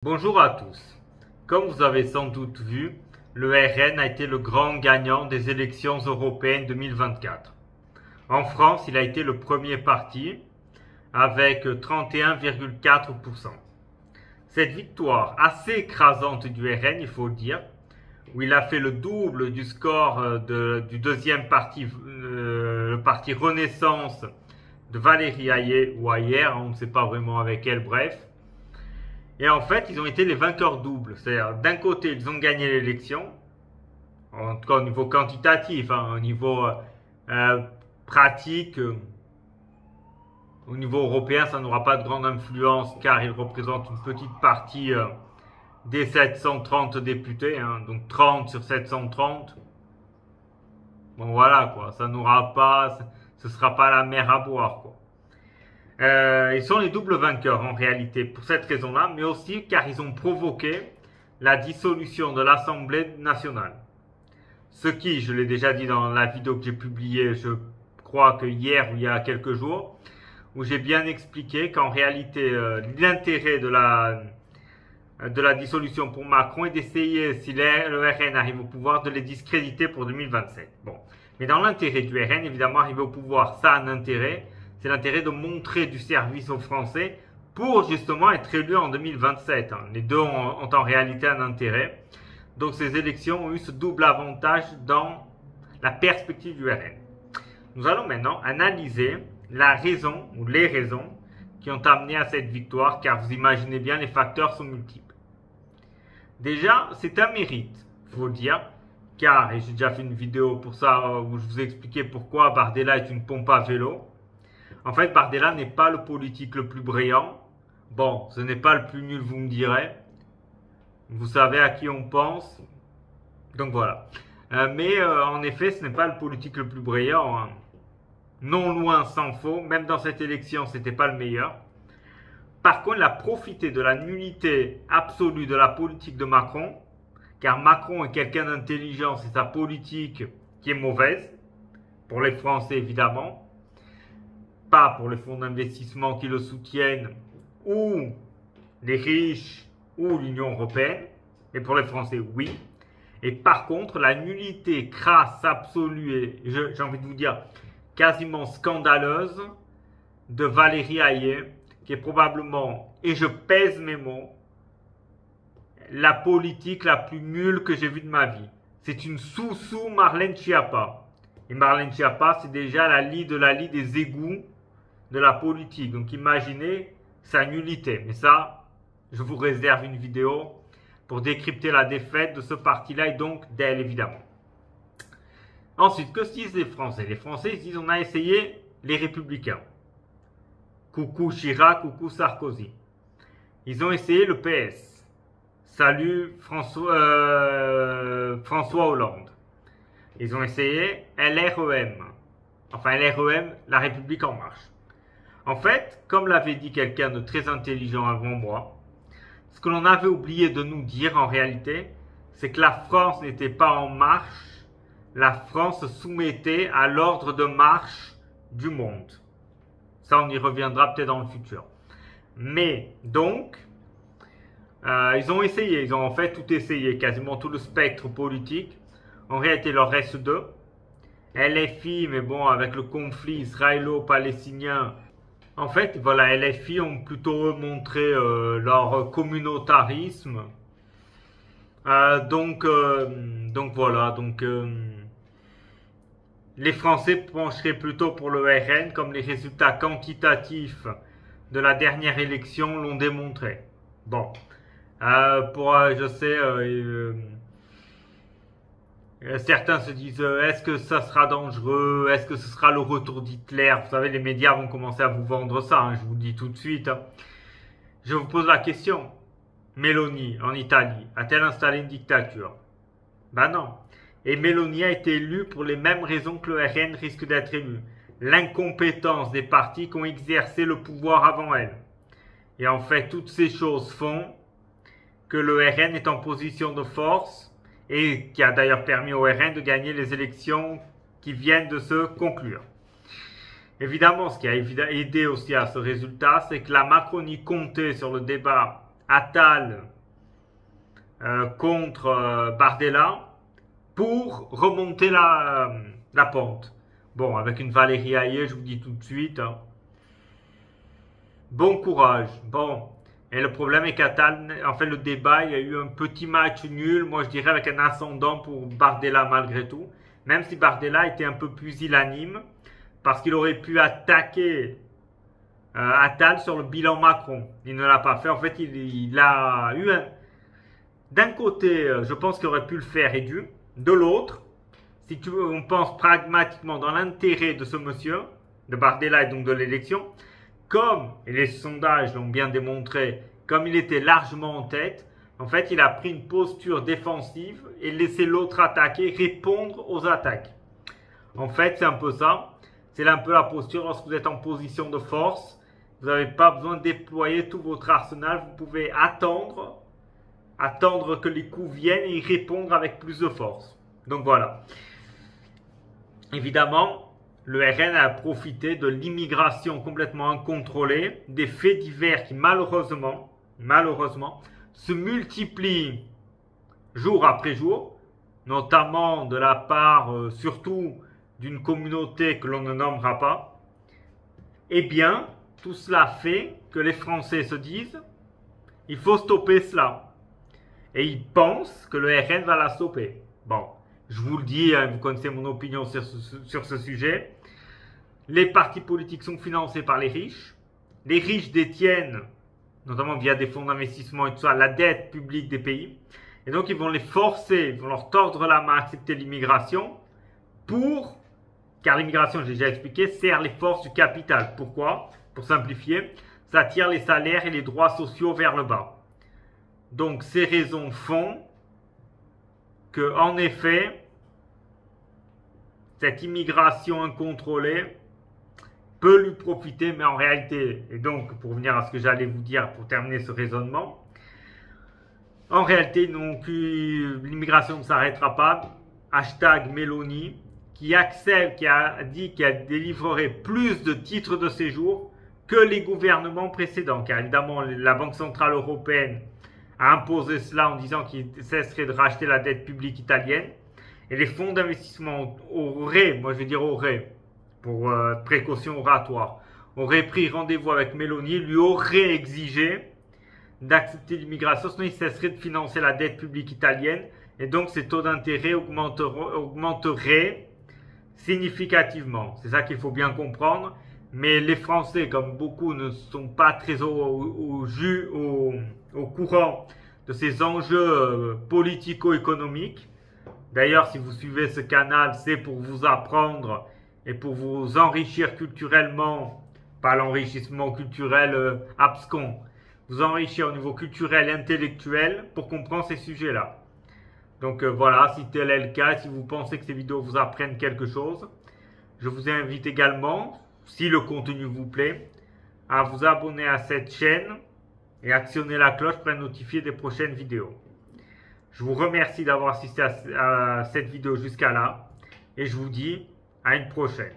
Bonjour à tous. Comme vous avez sans doute vu, le RN a été le grand gagnant des élections européennes 2024. En France, il a été le premier parti avec 31,4%. Cette victoire assez écrasante du RN, il faut le dire, où il a fait le double du score du deuxième parti, le parti Renaissance de Valérie Hayé ou Ayer, on ne sait pas vraiment avec elle, bref. Et en fait, ils ont été les vainqueurs doubles. C'est-à-dire, d'un côté, ils ont gagné l'élection, en tout cas au niveau quantitatif, au niveau pratique, au niveau européen, ça n'aura pas de grande influence car ils représentent une petite partie des 730 députés, donc 30 sur 730. Bon voilà quoi, ça n'aura pas, ce sera pas la mer à boire quoi. Ils sont les doubles vainqueurs en réalité pour cette raison-là, mais aussi car ils ont provoqué la dissolution de l'Assemblée nationale. Ce qui, je l'ai déjà dit dans la vidéo que j'ai publiée, je crois que hier ou il y a quelques jours, où j'ai bien expliqué qu'en réalité l'intérêt de la dissolution pour Macron est d'essayer, si le RN arrive au pouvoir, de les discréditer pour 2027. Bon, mais dans l'intérêt du RN, évidemment, arriver au pouvoir, ça a un intérêt. C'est l'intérêt de montrer du service aux Français pour justement être élu en 2027. Les deux ont en réalité un intérêt. Donc ces élections ont eu ce double avantage dans la perspective du RN. Nous allons maintenant analyser la raison ou les raisons qui ont amené à cette victoire, car vous imaginez bien, les facteurs sont multiples. Déjà, c'est un mérite, il faut le dire, car, et j'ai déjà fait une vidéo pour ça où je vous ai expliqué pourquoi Bardella est une pompe à vélo. En fait, Bardella n'est pas le politique le plus brillant. Bon, ce n'est pas le plus nul, vous me direz. Vous savez à qui on pense. Donc voilà. Mais en effet, ce n'est pas le politique le plus brillant. Non loin s'en faut. Même dans cette élection, ce n'était pas le meilleur. Par contre, il a profité de la nullité absolue de la politique de Macron. Car Macron est quelqu'un d'intelligent. C'est sa politique qui est mauvaise. Pour les Français, évidemment. Pas pour les fonds d'investissement qui le soutiennent, ou les riches, ou l'Union européenne, mais pour les Français, oui. Et par contre, la nullité crasse, absolue, et j'ai envie de vous dire, quasiment scandaleuse, de Valérie Hayé, qui est probablement, et je pèse mes mots, la politique la plus nulle que j'ai vue de ma vie. C'est une sous-sous Marlène Schiappa. Et Marlène Schiappa, c'est déjà la lie des égouts de la politique. Donc imaginez sa nullité. Mais ça, je vous réserve une vidéo pour décrypter la défaite de ce parti-là et donc d'elle, évidemment. Ensuite, que se disent les Français? Les Français ils disent on a essayé les Républicains. Coucou Chirac, coucou Sarkozy. Ils ont essayé le PS. Salut François Hollande. Ils ont essayé LREM. Enfin LREM, La République En Marche. En fait, comme l'avait dit quelqu'un de très intelligent avant moi, ce que l'on avait oublié de nous dire en réalité, c'est que la France n'était pas en marche, la France se soumettait à l'ordre de marche du monde. Ça, on y reviendra peut-être dans le futur. Mais donc, ils ont essayé, ils ont en fait tout essayé, quasiment tout le spectre politique. En réalité, il leur reste deux. LFI, mais bon, avec le conflit israélo-palestinien, en fait, voilà, LFI ont plutôt montré leur communautarisme. Donc voilà, les Français pencheraient plutôt pour le RN, comme les résultats quantitatifs de la dernière élection l'ont démontré. Bon, je sais, certains se disent est-ce que ça sera dangereux? Est-ce que ce sera le retour d'Hitler? Vous savez, les médias vont commencer à vous vendre ça, je vous le dis tout de suite. Je vous pose la question. Meloni, en Italie, a-t-elle installé une dictature? Ben non. Et Meloni a été élue pour les mêmes raisons que le RN risque d'être élu. L'incompétence des partis qui ont exercé le pouvoir avant elle. Et en fait, toutes ces choses font que le RN est en position de force et qui a d'ailleurs permis au RN de gagner les élections qui viennent de se conclure. Évidemment, ce qui a aidé aussi à ce résultat, c'est que la Macronie comptait sur le débat Attal contre Bardella pour remonter la pente. Bon, avec une Valérie Hayer, je vous dis tout de suite, hein, bon courage. Bon, et le problème est qu'Attal, en fait, le débat, il y a eu un petit match nul, moi je dirais avec un ascendant pour Bardella malgré tout, même si Bardella était un peu pusillanime, parce qu'il aurait pu attaquer Attal sur le bilan Macron. Il ne l'a pas fait. En fait, il a eu un... D'un côté, je pense qu'il aurait pu le faire et dû. De l'autre, si on pense pragmatiquement dans l'intérêt de ce monsieur, de Bardella et donc de l'élection, comme, et les sondages l'ont bien démontré, comme il était largement en tête, en fait, il a pris une posture défensive et laissé l'autre attaquer, répondre aux attaques. En fait, c'est un peu ça. C'est un peu la posture lorsque vous êtes en position de force. Vous n'avez pas besoin de déployer tout votre arsenal. Vous pouvez attendre que les coups viennent et y répondre avec plus de force. Donc voilà. Évidemment, le RN a profité de l'immigration complètement incontrôlée, des faits divers qui malheureusement, se multiplient jour après jour, notamment de la part surtout d'une communauté que l'on ne nommera pas. Eh bien, tout cela fait que les Français se disent « il faut stopper cela ». Et ils pensent que le RN va la stopper. Bon, je vous le dis, hein, vous connaissez mon opinion sur ce sujet. Les partis politiques sont financés par les riches. Les riches détiennent, notamment via des fonds d'investissement et tout ça, la dette publique des pays. Et donc, ils vont les forcer, ils vont leur tordre la main à accepter l'immigration car l'immigration, j'ai déjà expliqué, sert les forces du capital. Pourquoi? Pour simplifier, ça tire les salaires et les droits sociaux vers le bas. Donc, ces raisons font que, en effet, cette immigration incontrôlée peut lui profiter, mais en réalité, et donc pour revenir à ce que j'allais vous dire pour terminer ce raisonnement, en réalité, l'immigration ne s'arrêtera pas. Hashtag Mélanie, qui a dit qu'elle délivrerait plus de titres de séjour que les gouvernements précédents. Car évidemment, la Banque Centrale Européenne a imposé cela en disant qu'il cesserait de racheter la dette publique italienne. Et les fonds d'investissement auraient, pour précaution oratoire, auraient pris rendez-vous avec Mélanie, lui auraient exigé d'accepter l'immigration, sinon il cesserait de financer la dette publique italienne. Et donc, ses taux d'intérêt augmenteraient significativement. C'est ça qu'il faut bien comprendre. Mais les Français, comme beaucoup, ne sont pas très au courant de ces enjeux politico-économiques. D'ailleurs, si vous suivez ce canal, c'est pour vous apprendre et pour vous enrichir culturellement, pas l'enrichissement culturel abscon, vous enrichir au niveau culturel et intellectuel pour comprendre ces sujets-là. Donc voilà, si tel est le cas, si vous pensez que ces vidéos vous apprennent quelque chose, je vous invite également, si le contenu vous plaît, à vous abonner à cette chaîne et actionner la cloche pour être notifié des prochaines vidéos. Je vous remercie d'avoir assisté à cette vidéo jusqu'à là et je vous dis à une prochaine.